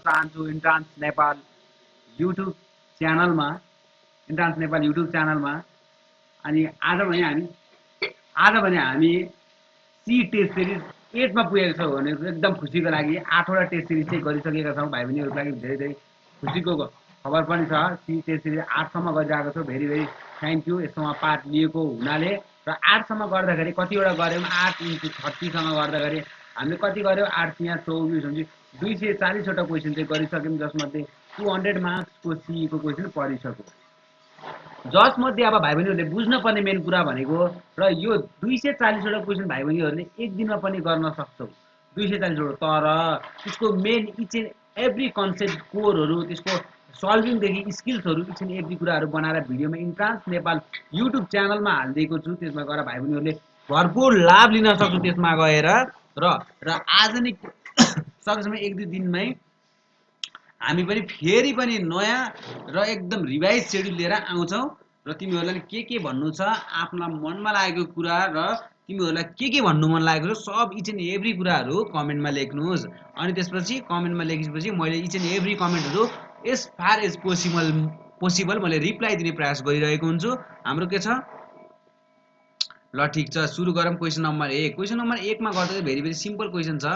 चाहन्छु entrance Nepal YouTube च्यानलमा अनि आज भने हामी सी टेस्ट सिरिज 8 मा पुगेको छौँ भने एकदम खुसीको लागि 8वटा टेस्ट सिरिज चाहिँ गरिसकेका छौँ। भाइ बहिनीहरूको लागि धेरै धेरै खुसीको खबर पनि छ। सी टेस्ट सिरिज 8 सम्म गरिरहेको छौँ। भेरी भेरी थ्याङ्क यू यसमा पार्ट लिएको हुनाले। र 8 सम्म गर्दाखेरि कतिवटा गऱ्यौँ 8 × 30 सम्म गर्दाखेरि हामीले कति गऱ्यौँ 8 यहाँ 24 हुन्छ 240 वटा क्वेसन चाहिँ गरिसक्यौँ, जसमध्ये 200 मार्क्सको सीईको क्वेसन परिसक्यो। जसमध्ये अब भाइ बहिनीहरूले बुझ्नुपर्ने मेन कुरा भनेको र यो 240 वटा क्वेसन भाइ बहिनीहरूले एक दिनमा पनि गर्न सक्छौ 240 वटा। तर त्यसको main each and every concept कोरहरू त्यसको सल्भिङदेखि स्किल्सहरू इच एन्ड एभ्री कुराहरू बनाएर भिडियोमा इन्ट्रान्स नेपाल युट्युब च्यानलमा हालिदिएको छु। त्यसमा गएर भाइ बहिनीहरूले भरपुर लाभ लिन सक्छौ त्यसमा गएर। र आज नै सकेसम्म 1-2 दिनमै हामी पनि फेरि पनि नयाँ र एकदम रिभाइज सेड्युल लिएर आउँछौँ। र तिमीहरूलाई के भन्नु छ आफ्ना मनमा लागेको कुरा र तिमीहरूलाई के भन्नु मन लागेको छ सब इच एन्ड एभ्री कुराहरू कमेन्टमा लेख्नुहोस्। अनि त्यसपछि कमेन्टमा लेखेपछि मैले इच एन्ड एभ्री कमेन्टहरू एज फार एज पोसिबल मैले रिप्लाई दिने प्रयास गरिरहेको हुन्छु। हाम्रो के छ ल ठीक छ सुरु गरौँ। क्वेसन नम्बर 1 मा गर्दा चाहिँ भेरी भेरी सिम्पल क्वेसन छ।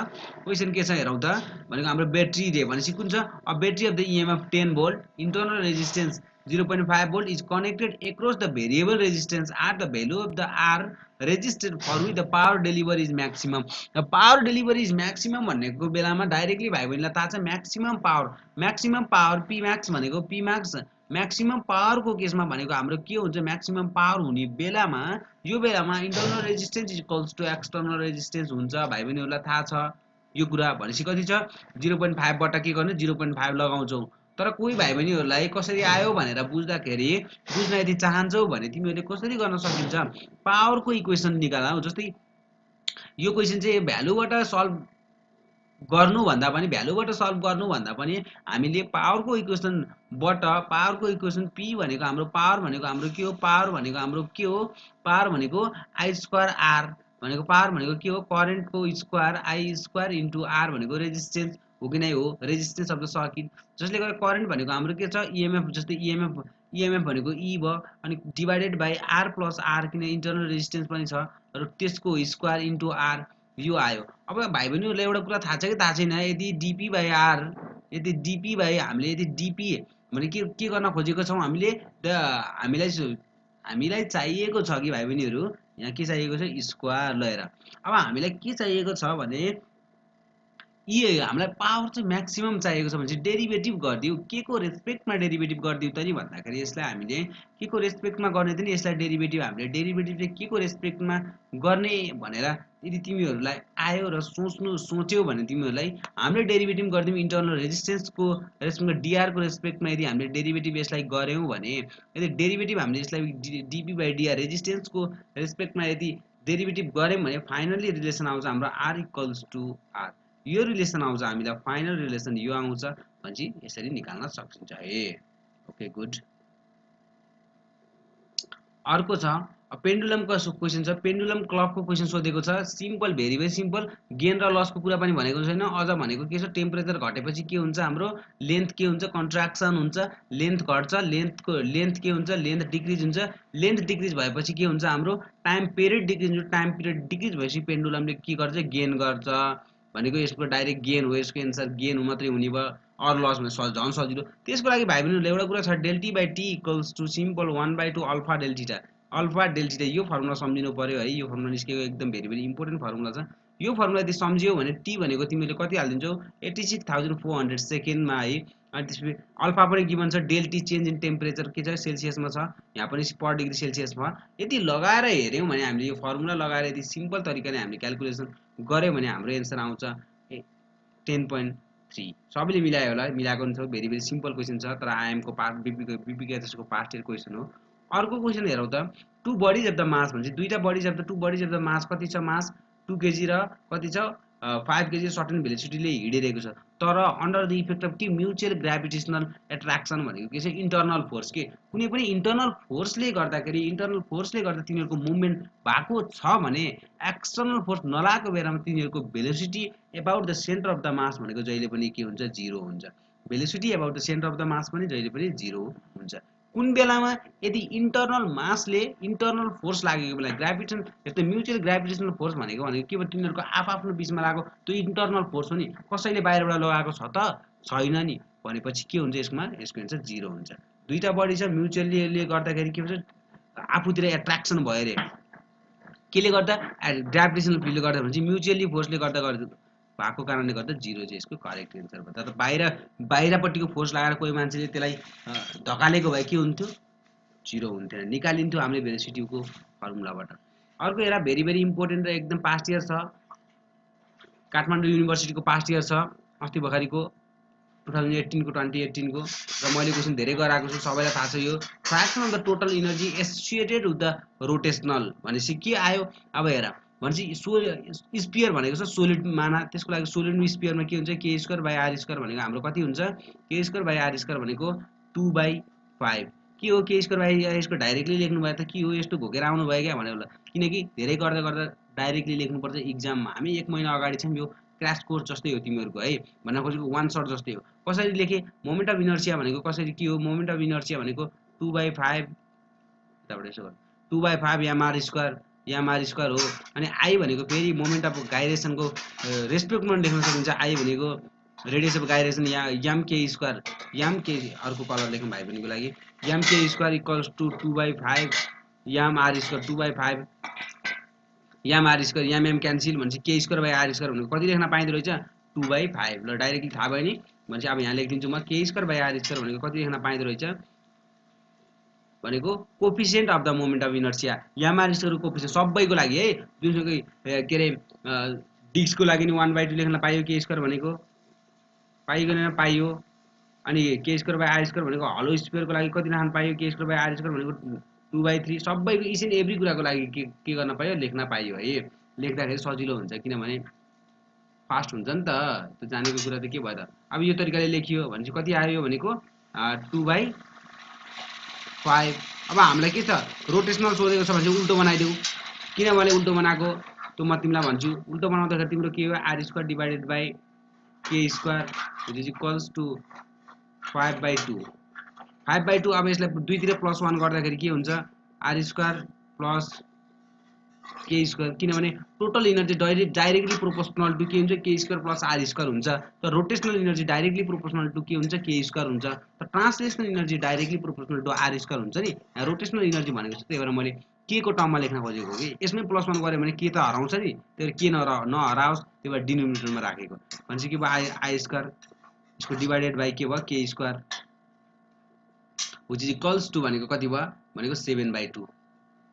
क्वेसन के छ हेरौँ त भनेको हाम्रो ब्याट्री रे भनेपछि कुन छ a battery of the EMF 10 volt internal resistance 0.5 volt is connected across the variable resistance at the value of the R resisted for with the power delivery is maximum. Power delivery is maximum भनेको बेलामा directly भाइ बहिनीलाई थाहा छ maximum power P max भनेको P max maximum पावरको केसमा भनेको हाम्रो के हुन्छ म्याक्सिमम पावर हुने बेलामा यो बेलामा internal resistance is equals to external resistance हुन्छ। भाइ बहिनीहरूलाई थाहा छ यो कुरा। भनेपछि कति छ 0.5 बट्टा के गर्ने 0.5 लगाउँछौ। तर कोही भाइ बहिनीहरूलाई कसरी आयो भनेर बुझ्दाखेरि बुझ्न यदि चाहन्छौ भने तिमीहरूले कसरी गर्न सकिन्छ पावरको इक्वेसन निकाल। जस्तै यो क्वेसन चाहिँ भ्यालुबाट सल्भ गर्नुभन्दा पनि हामीले पावरको इक्वेसन पी भनेको हाम्रो पावर भनेको आई स्क्वायर आर भनेको पावर भनेको के हो करेन्टको square I square into R भनेको रेजिस्टेन्स हो कि नै हो रेजिस्टेन्स अफ द सर्किट। जसले गर्दा करेन्ट भनेको हाम्रो के छ इएमएफ जस्तै इएमएफ भनेको ई भयो अनि divided by R plus R किन इन्टरनल रेजिस्टेन्स पनि छ र त्यसको स्क्वायर इन्टु आर यो आयो। अब भाइ बहिनीहरूलाई एउटा कुरा थाहा छ कि थाहा छैन यदि डिपी बाई हामीले यदि डिपी भने के गर्न खोजेको छौँ हामीले हामीलाई चाहिएको छ कि भाइ बहिनीहरू यहाँ के चाहिएको छ स्क्वायर लिएर। अब हामीलाई के चाहिएको छ भने हामीलाई पावर चाहिँ म्याक्सिमम चाहिएको छ भने चाहिँ डेरिभेटिभ गरिदियो के को रेस्पेक्टमा डेरिभेटिभ गरिदियो त नि भन्दाखेरि यसलाई हामीले के को रेस्पेक्टमा गर्ने त नि यसलाई डेरिभेटिभ हामीले डेरिभेटिभ चाहिँ के को रेस्पेक्टमा गर्ने भनेर यदि तिमीहरूलाई आयो र सोच्यौ भने तिमीहरूलाई हामीले डेरिभेटिभ गरिदिउँ इन्टरनल रेजिस्टेन्सको रेस्पेक्टमा डिआरको रेस्पेक्टमा यदि हामीले डेरिभेटिभ यसलाई गऱ्यौँ भने यदि डेरिभेटिभ हामीले यसलाई डिपी बाई डिआर रेजिस्टेन्सको रेस्पेक्टमा यदि डेरिभेटिभ गऱ्यौँ भने फाइनली रिलेसन आउँछ हाम्रो आर इक्वल्स टु आर। यो रिलेसन आउँछ हामीलाई फाइनल रिलेसन यो आउँछ भनेपछि यसरी निकाल्न सकिन्छ है। Okay good. अर्को छ पेन्डुलमको क्वेसन छ पेन्डुलम क्लकको क्वेसन सोधेको छ। Simple very very simple gain र लसको कुरा पनि भनेको छैन। अझ भनेको के छ टेम्परेचर घटेपछि के हुन्छ हाम्रो लेन्थ के हुन्छ कन्ट्र्याक्सन हुन्छ लेन्थ घट्छ लेन्थ के हुन्छ लेन्थ डिक्रिज हुन्छ लेन्थ डिक्रिज भएपछि के हुन्छ हाम्रो टाइम पिरियड डिक्रिज हुन्छ टाइम पिरियड डिक्रिज भएपछि पेन्डुलमले के गर्छ गेन गर्छ भनेको यसको डाइरेक्ट गेन हो यसको एन्सर गेन मात्रै हुने भयो अर लस भने झन् सजिलो। त्यसको लागि भाइ बहिनीहरूले एउटा कुरा छ delta t by t equals to simple 1/2 alpha delta theta यो फर्मुला सम्झिनु पर्यो है। यो फर्मुला निस्केको एकदम भेरी भेरी इम्पोर्टेन्ट फर्मुला छ। यो फर्मुला यदि सम्झियो भने टी भनेको तिमीले कति हालिदिन्छौ 86,400 सेकेन्डमा है। अनि त्यसपछि अल्फा पनि गिभन छ डेल्टी चेन्ज इन टेम्परेचर के छ सेल्सियसमा छ यहाँ पनि पर डिग्री सेल्सियसमा। यदि लगाएर हेऱ्यौँ भने हामीले यो फर्मुला लगाएर यदि सिम्पल तरिकाले हामीले क्यालकुलेसन गऱ्यौँ भने हाम्रो एन्सर आउँछ 10.3। सबैले मिलायो होला मिलाएको हुन्छ भेरी भेरी सिम्पल क्वेसन छ तर आइएमको बीपीको पास्ट इयर क्वेसन हो। अर्को क्वेसन हेरौँ त 2 बडिज अफ द मास भन्छ दुईटा bodies of the 2 bodies of the mass कति छ मास 2 केजी र कति छ 5 केजी सर्टेन भेलोसिटीले हिँडिरहेको छ, तर अन्डर द इफेक्ट अफ के म्युचुअल ग्राभिटेसनल एट्र्याक्सन भनेको के छ, इन्टरनल फोर्स के कुनै पनि इन्टरनल फोर्सले गर्दाखेरि तिनीहरूको मुभमेन्ट भएको छ भने एक्सटर्नल फोर्स नलागेको बेलामा तिनीहरूको velocity about the centre of the mass भनेको जहिले पनि के हुन्छ, 0 हुन्छ। Velocity about the centre of the mass पनि जहिले पनि 0 हुन्छ। कुन बेलामा यदि इन्टरनल मासले इन्टरनल फोर्स लागेको बेला ग्राभिटेसन जस्तै म्युचुअल ग्राभिटेसनल फोर्स भनेको के भयो, तिनीहरूको आफआफ्नो बिचमा लागेको त्यो इन्टरनल फोर्स हो नि, कसैले बाहिरबाट लगाएको छ त छैन नि भनेपछि के हुन्छ, यसको एन्सर 0 हुन्छ। दुईटा बडी छ, म्युचुअलीले गर्दाखेरि के हुन्छ, आफूतिर एट्र्याक्सन भयो रे, केले गर्दा ग्राभिटेसनल फिल्डले गर्दा भने चाहिँ म्युचुअली फोर्सले गर्दा भएको कारणले गर्दा 0 चाहिँ यसको करेक्ट एन्सर भयो। तर बाहिरपट्टिको फोर्स लगाएर कोही मान्छेले त्यसलाई धकालेको भए के हुन्थ्यो, 0 हुन्थ्यो, निकालिन्थ्यो हामीले भेलोसिटीको फर्मुलाबाट। अर्को हेरा भेरी भेरी इम्पोर्टेन्ट र एकदम पास्ट इयर छ, काठमाडौँ युनिभर्सिटीको पास्ट इयर छ, अस्ति भर्खरको 2018 को 2018 को, र मैले क्वेसन धेरै गराएको छु, सबैलाई थाहा छ। यो fraction of the total energy associated with the rotational भनेपछि के आयो, अब हेर भनेपछि स्पियर भनेको छ सोलिड माना, त्यसको लागि सोलिड स्पियरमा के हुन्छ, K square by R square भनेको हाम्रो कति हुन्छ, K square by R square भनेको 2/5 के हो, K square by R square directly लेख्नु भयो त के हो, यस्तो घोकेर आउनु भयो क्या भने होला, किनकि धेरै गर्दा गर्दा डाइरेक्टली लेख्नुपर्छ इक्जाममा। हामी 1 महिना अगाडि छौँ, यो क्रास कोर्स जस्तै हो तिमीहरूको है, भन्न खोजेको वान सर्ट जस्तै हो। कसरी लेखे, मोमेन्ट अफ इनर्सिया भनेको कसरी के हो, मोमेन्ट अफ इनर्सिया भनेको 2/5 एम आर स्क्वायर हो। अनि आई भनेको फेरि मोमेन्ट अफ गाइरेसनको रेस्पेक्टमा लेख्न सकिन्छ, आई भनेको रेडियस अफ गाइरेसन या M K square, M K अर्को कलर लेख्नु भाइ बहिनीको लागि, M K square equals to 2/5 M R square, 2/5 M R square, M cancel भनेपछि K square by R square भनेको कति लेख्न पाइँदो रहेछ, 2/5। ल डाइरेक्टली थाहा भयो नि भनेपछि अब यहाँ लेखिदिन्छु म, के स्क्वायर बाई आर स्क्वायर भनेको कति लेख्न पाइँदो रहेछ भनेको coefficient of the moment of inertia, M R स्क्वायरको कोफिसिएन्ट सबैको लागि है, जुनसुकै के अरे डिस्कको लागि नि 1/2 लेख्न पाइयो, के स्क्वायर भनेको पाइयो पाइयो। अनि के स्क्वायर बाई आर स्क्वायर भनेको हलो स्क्वायरको लागि कति लेख्न पाइयो, के स्क्वायर बाई आर स्क्वायर भनेको 2/3, सबैको इच एन्ड एभ्री कुराको लागि के गर्न पाइयो, लेख्न पाइयो है। लेख्दाखेरि सजिलो हुन्छ किनभने फास्ट हुन्छ नि त, त्यो जानेको कुरा त के भयो त। अब यो तरिकाले लेखियो भने चाहिँ कति आयो भनेको 2/5। अब हामीलाई के छ, रोटेसनल सोधेको छ भने उल्टो बनाइदेऊ, किनभने उल्टो बनाएको त्यो म तिमीलाई भन्छु। उल्टो बनाउँदाखेरि तिम्रो के हो, R square divided by K square which is equals to 5/2। 5/2 अब यसलाई दुईतिर +1 गर्दाखेरि के हुन्छ, R square plus K square, किनभने total energy directly proportional to के हुन्छ, K square plus R square हुन्छ। तर rotational energy directly proportional to के हुन्छ, के स्क्वायर हुन्छ। तर translational energy directly proportional to R square हुन्छ नि। रोटेसनल इनर्जी भनेको चाहिँ त्यही भएर मैले के को टर्ममा लेख्न खोजेको हो कि यसमै +1 गऱ्यो भने के त हराउँछ नि, त्यही भएर के नहराओस्, त्यही भएर डिनोमिनेटरमा राखेको भनेपछि के भयो, आई स्क्वायर, यसको डिभाइडेड बाई के भयो, K square which is equals to भनेको कति भयो भनेको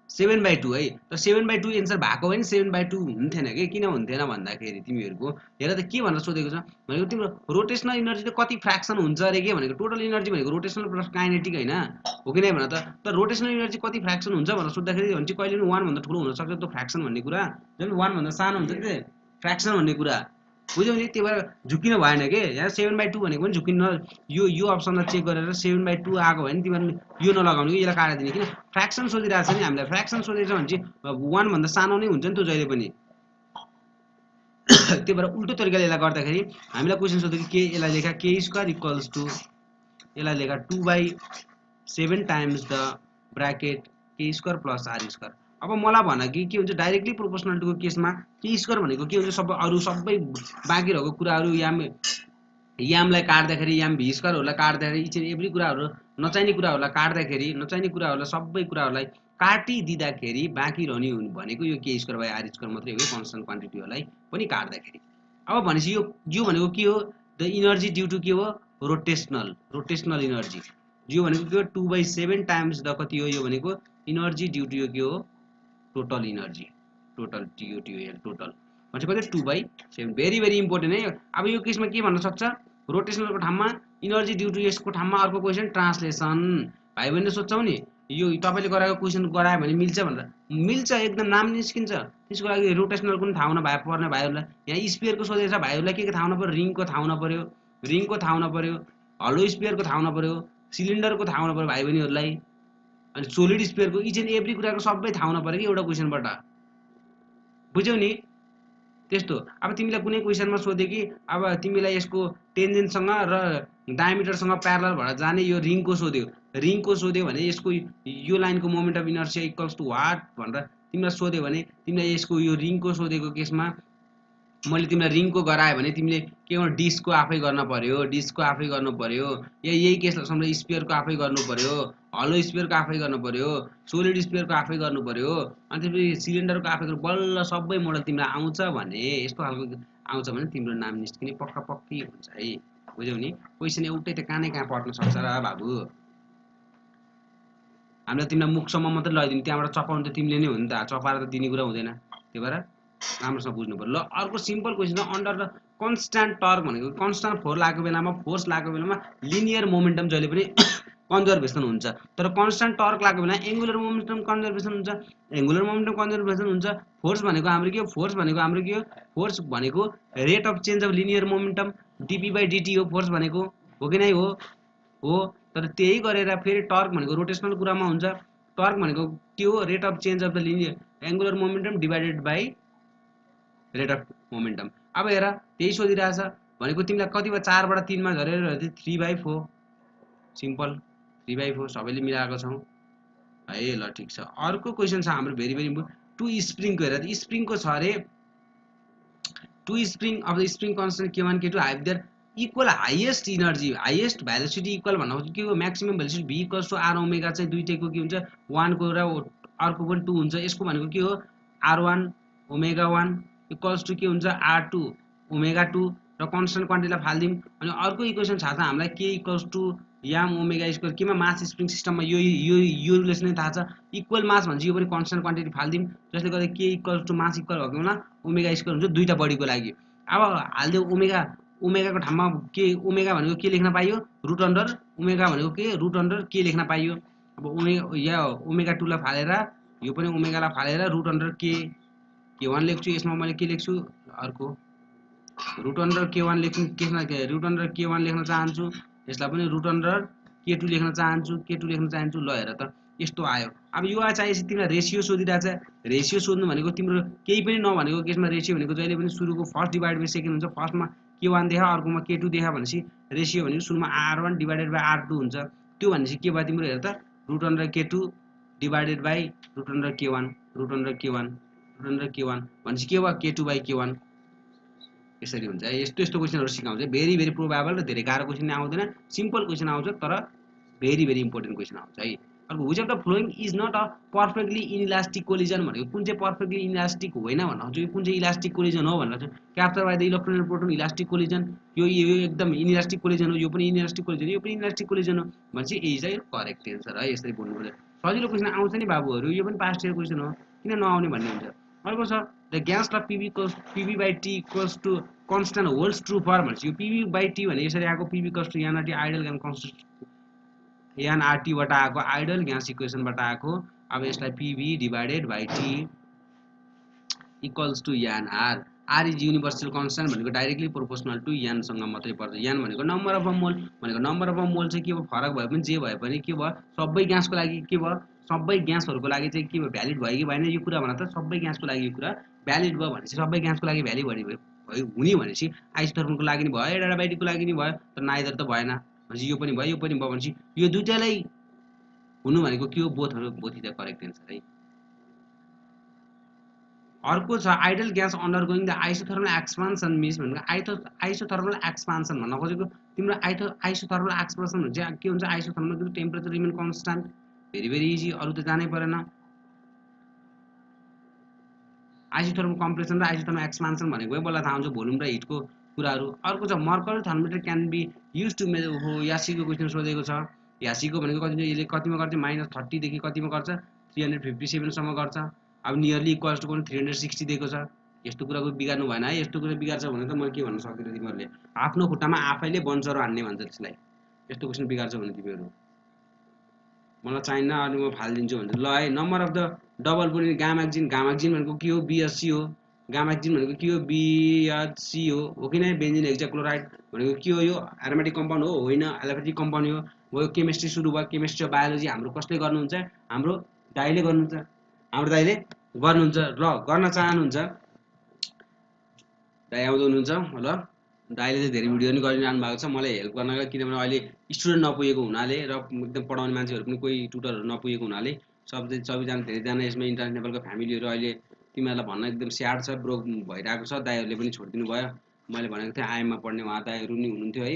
7/2 है। तर 7/2 एन्सर भएको होइन, 7/2 हुन्थेन कि, किन हुन्थेन भन्दाखेरि तिमीहरूको हेर त के भनेर सोधेको छ भनेको तिम्रो रोटेसनल इनर्जी त कति फ्र्याक्सन हुन्छ अरे के भनेको, टोटल इनर्जी भनेको रोटेसनल प्लस काइनेटिक होइन हो कि नै भन त। तर रोटेसनल इनर्जी कति फ्र्याक्सन हुन्छ भनेर सोद्धाखेरि भने चाहिँ कहिले पनि 1 भन्दा ठुलो हुनसक्छ त्यो फ्र्याक्सन भन्ने कुरा, जुन 1 भन्दा सानो हुन्छ नि फ्र्याक्सन भन्ने कुरा, बुझ्यौ नि। त्यही भएर झुकिनु भएन कि, यहाँ 7/2 भनेको पनि झुकिनु, यो अप्सनलाई चेक गरेर 7/2 आएको भयो भने तिमीहरू यो नलगाउनु कि यसलाई काटिदिने, किन फ्र्याक्सन सोधिरहेको छ नि हामीलाई, फ्र्याक्सन सोधेको छ भने चाहिँ 1 भन्दा सानो नै हुन्छ नि त्यो जहिले पनि। त्यही भएर उल्टो तरिकाले यसलाई गर्दाखेरि हामीलाई क्वेसन सोध्यो कि के, यसलाई लेखा के स्क्वायर इक्वल्स टु, यसलाई लेखा 2/7 टाइम्स द ब्राकेट के स्क्वायर प्लस आर स्क्वायर। अब मलाई भन कि के हुन्छ, डाइरेक्टली प्रोपोर्सनल टुको केसमा के स्क्वायर भनेको के हुन्छ, सबै बाँकी रहेको कुराहरू यामलाई काट्दाखेरि, याम भी स्क्वायरहरूलाई काट्दाखेरि, इच एन्ड एभ्री कुराहरू नचाहिने कुराहरूलाई काट्दाखेरि, नचाहिने कुराहरूलाई सबै कुराहरूलाई काटिदिँदाखेरि बाँकी रहने भनेको यो के स्क्वायर बाई आर स्क्वायर मात्रै हो कि, कन्स्टेन्ट क्वान्टिटीहरूलाई पनि काट्दाखेरि। अब भनेपछि यो भनेको के हो, द इनर्जी ड्यू टु के हो, रोटेसनल इनर्जी। यो भनेको के हो, 2/7 टाइम्स द कति हो, यो भनेको इनर्जी ड्यू टु यो के हो, टोटल इनर्जी, टोटल टिओटिओएल टोटल भनेपछि कति 2/7। भेरी भेरी इम्पोर्टेन्ट है। अब यो केसमा के भन्न सक्छ, रोटेसनलको ठाउँमा इनर्जी ड्यू टु यसको ठाउँमा अर्को क्वेसन ट्रान्सलेसन, भाइ बहिनीले सोध्छौ नि यो तपाईँले गराएको क्वेसन गरायो भने मिल्छ भनेर मिल्छ, एकदम नाम निस्किन्छ। त्यसको लागि रोटेसनल पनि थाहा हुन पर्ने भाइहरूलाई, यहाँ स्पियरको सोधेको छ भाइहरूलाई के थाहा हुनु पऱ्यो, रिङको थाहा हुनु पऱ्यो, रिङको थाहा हुनु पऱ्यो, हलो स्पियरको थाहा हुनु पऱ्यो, सिलिन्डरको थाहा हुनु पऱ्यो भाइ बहिनीहरूलाई, अनि सोलिड स्पियरको इच एन्ड एभ्री कुराको सबै थाहा हुनु पऱ्यो कि एउटा क्वेसनबाट, बुझ्यौ नि। त्यस्तो अब तिमीलाई कुनै क्वेसनमा सोध्यो कि अब तिमीलाई यसको टेन्जेन्टसँग र डायमिटरसँग प्यारलल भएर जाने यो रिङको सोध्यो भने यसको यो लाइनको moment of inertia equals to what भनेर तिमीलाई सोध्यो भने तिमीलाई यसको यो रिङको सोधेको केसमा मैले तिमीलाई रिङको गराएँ भने तिमीले के गर्नु, डिस्कको आफै गर्न पर्यो, डिस्कको आफै गर्नु पर्यो, यही केसलाई सम्झ स्पियरको आफै गर्नु पर्यो, हलो स्पियरको आफै गर्नु पर्यो, सोलिड स्पियरको आफै गर्नु पर्यो, अनि त्यसपछि सिलिन्डरको आफै गर्नु, बल्ल सबै मोडल तिमीलाई आउँछ भने यस्तो खालको आउँछ भने तिम्रो नाम निस्किने पक्का पक्की हुन्छ है, बुझ्यौ नि। क्वेसन एउटै त कहाँ पर्न सक्छ र बाबु, हामीलाई तिमीलाई मुखसम्म मात्रै लगाइदिनु, त्यहाँबाट चपाउनु त तिमीले नै हो नि त, चपाएर त दिने कुरा हुँदैन, त्यही भएर राम्रोसँग बुझ्नु पर्यो। ल अर्को सिम्पल क्वेसन छ, अन्डर द कन्स्ट्यान्ट टर्क भनेको कन्स्ट्यान्ट फोर्स लागेको बेलामा लिनियर मोमेन्टम जहिले पनि कन्जर्भेसन हुन्छ, तर कन्स्ट्यान्ट टर्क लागेको बेला एङ्गुलर मोमेन्टम कन्जर्भेसन हुन्छ, एङ्गुलर मोमेन्टम कन्जर्भेसन हुन्छ। फोर्स भनेको हाम्रो के हो, फोर्स भनेको rate of change of linear momentum dp/dt हो फोर्स भनेको, हो कि नै हो। तर त्यही गरेर फेरि टर्क भनेको रोटेसनल कुरामा हुन्छ, टर्क भनेको के हो, rate of change of the linear angular momentum divided by rate of momentum. अब हेर त्यही सोधिरहेछ भनेको तिमीलाई कति भयो, 4 बाट 3 मा झरेर 3/4, सिम्पल 3/4 सबैले मिलाएको छौँ है। ल ठिक छ, अर्को क्वेसन छ हाम्रो भेरी भेरी इम्पोर्टेन्ट, टु स्प्रिङको हेर, स्प्रिङको छ अरे, two spring of the spring constant k1 k2 have there equal highest energy, highest velocity equal भन्नु के हो, maximum velocity v equals to r omega चाहिँ दुईटैको के हुन्छ 1 को र अर्को पनि 2 हुन्छ, यसको भनेको के हो r1 ओमेगा 1 इक्वल्स टु के हुन्छ r2 ओमेगा 2 र कन्स्टेन्ट क्वान्टिटीलाई फाल्दिउँ। अनि अर्को इक्वेसन छ हामीलाई k equals to M omega square, केमा मास स्प्रिङ सिस्टममा यो रिलेसन थाहा छ, इक्वल मास भन्छ, यो पनि कन्स्टेन्ट क्वान्टिटी फाल्दिउँ, जसले गर्दा k equals to mass equal भएको बेला ओमेगा स्क्वायर हुन्छ दुईटा बडीको लागि। अब हाल्दियो ओमेगाको ठाउँमा के, ओमेगा भनेको के लेख्न पाइयो, रुट अन्डर ओमेगा भनेको के, रुट अन्डर के लेख्न पाइयो। अब ओमेगा 2 लाई फालेर यो पनि ओमेगालाई फालेर रुट अन्डर k1 लेख्छु, यसमा मैले के लेख्छु, अर्को रुट अन्डर k1 लेख्नु, रुट अन्डर k1 लेख्न चाहन्छु, यसलाई पनि रुट अन्डर k2 लेख्न चाहन्छु। ल हेर त यस्तो आयो। अब यो चाहिएपछि तिमीलाई रेसियो सोधिरहेछ, रेसियो सोध्नु भनेको तिम्रो केही पनि नभनेको केसमा रेसियो भनेको जहिले पनि सुरुको फर्स्ट डिभाइड बाई सेकेन्ड हुन्छ, फर्स्टमा k1 देखा अर्कोमा k2 देखा भनेपछि रेसियो भनेको सुरुमा r1 डिभाइडेड बाई r2 हुन्छ, त्यो भनेपछि के भयो तिम्रो हेर त, root under k2 divided by root under k1 भनेपछि के भयो k2/k1, यसरी हुन्छ। यस्तो क्वेसनहरू सिकाउँछ, भेरी भेरी प्रोबेबल र धेरै गाह्रो क्वेसन आउँदैन, सिम्पल क्वेसन आउँछ तर भेरी भेरी इम्पोर्टेन्ट क्वेसन आउँछ है। अर्को which of the following is not a perfectly inelastic collision भनेको कुन चाहिँ पर्फेक्टली इनइलास्टिक होइन भन्न खोज्छु, यो कुन चाहिँ इलास्टिक कोलिजन हो भनेर चाहिँ capture by the electron and proton elastic collision, यो एकदम इनइलास्टिक कोलिजन हो, यो पनि इनइलास्टिक कोलिजन, यो पनि इनइलास्टिक कोलिजन हो भनेपछि ए चाहिँ करेक्ट एन्सर है। यसरी बोल्नु पर्यो, सजिलो क्वेसन आउँछ नि बाबुहरू, यो पनि पास्ट इयर क्वेसन हो, किन नआउने भन्ने हुन्छ। अर्को छ the gas law pv/t equals to constant holds true for भनेपछि यो pv/t भने यसरी आएको, pv equals to nRT ideal gas constant nRT बाट आएको, आइडल ग्यास इक्वेसनबाट आएको। अब यसलाई pv divided by t equals to nr, r is universal constant भनेको डाइरेक्टली प्रोपोर्सनल टु n सँग मात्रै पर्छ, n भनेको नम्बर अफ मोल, भनेको नम्बर अफ मोल चाहिँ के भयो, फरक भए पनि जे भए पनि के भयो, सबै ग्यासको लागि के भयो, सबै ग्यासहरूको लागि चाहिँ के भयो, भ्यालिड भयो कि भएन यो कुरा भन त, सबै ग्यासको लागि यो कुरा भ्यालिड भयो भनेपछि सबै ग्यासको लागि भ्यालिड हुने भनेपछि आइसोथर्मलको लागि नि भयो, एडियाबाइटिकको लागि नि भयो, तर नाइदर त भएन भनेपछि यो पनि भयो भनेपछि यो दुईटालाई हुनु भनेको के हो, both is the correct answer है। अर्को छ ideal gas undergoing the isothermal expansion means भनेको आइसोथर्मल एक्सपान्सन भन्न खोजेको, तिम्रो आइसोथर्मल एक्सपान्सन हुन्छ के हुन्छ, isothermal temperature remain constant, very very easy, अरू त जानै परेन। आइसोथर्मल कम्प्रेसन र आइसोथर्मल एक्सपान्सन भनेको बल्ल थाहा हुन्छ, भोल्युम र हिटको कुराहरू। अर्को छ mercury thermometer can be use to measure, हो यासीको क्वेसन सोधेको छ, यासीको भनेको कति, यसले कतिमा गर्छ, -30 देखि कतिमा गर्छ 357 सम्म गर्छ। अब नियरली इक्वल्स टु 360 दिएको छ, यस्तो कुराको बिगार्नु भएन है, यस्तो कुरा बिगार्छ भने त म के भन्न सक्दिनँ, तिमीहरूले आफ्नो खुट्टामा आफैले बन्चरो हान्ने भन्छ त्यसलाई, यस्तो क्वेसन बिगार्छ भने तिमीहरू मलाई चाहिन्न अनि म फालिदिन्छु भन्छ। ल है, number of the double bonded gammexane भनेको के हो? BHC हो। गामाक्जिन भनेको के हो? BHC हो कि नै? बेन्जिन हेक्साक्लोराइड भनेको के हो? यो एरोमेटिक कम्पाउन्ड हो? होइन, एलोपेथिक कम्पाउन्ड हो। यो केमिस्ट्री सुरु भयो, केमिस्ट्री र बायोलोजी हाम्रो कसले गर्नुहुन्छ? हाम्रो दाइले गर्नुहुन्छ। ल गर्न चाहनुहुन्छ दाइ आउँदो हुनुहुन्छ। ल दाइले चाहिँ धेरै भिडियो पनि गरिरहनु भएको छ मलाई हेल्प गर्नका, किनभने अहिले स्टुडेन्ट नपुगेको हुनाले र एकदम पढाउने मान्छेहरू पनि कोही ट्युटरहरू नपुगेको हुनाले सबैजना धेरैजना यसमा इन्टरनेसनलको फ्यामिलीहरू अहिले तिमीहरूलाई भन्न एकदम स्याड छ, ब्रोक भइरहेको छ। दाइहरूले पनि छोडिदिनु भयो। मैले भनेको थिएँ आइएममा पढ्ने उहाँ दाइहरू नि हुनुहुन्थ्यो है,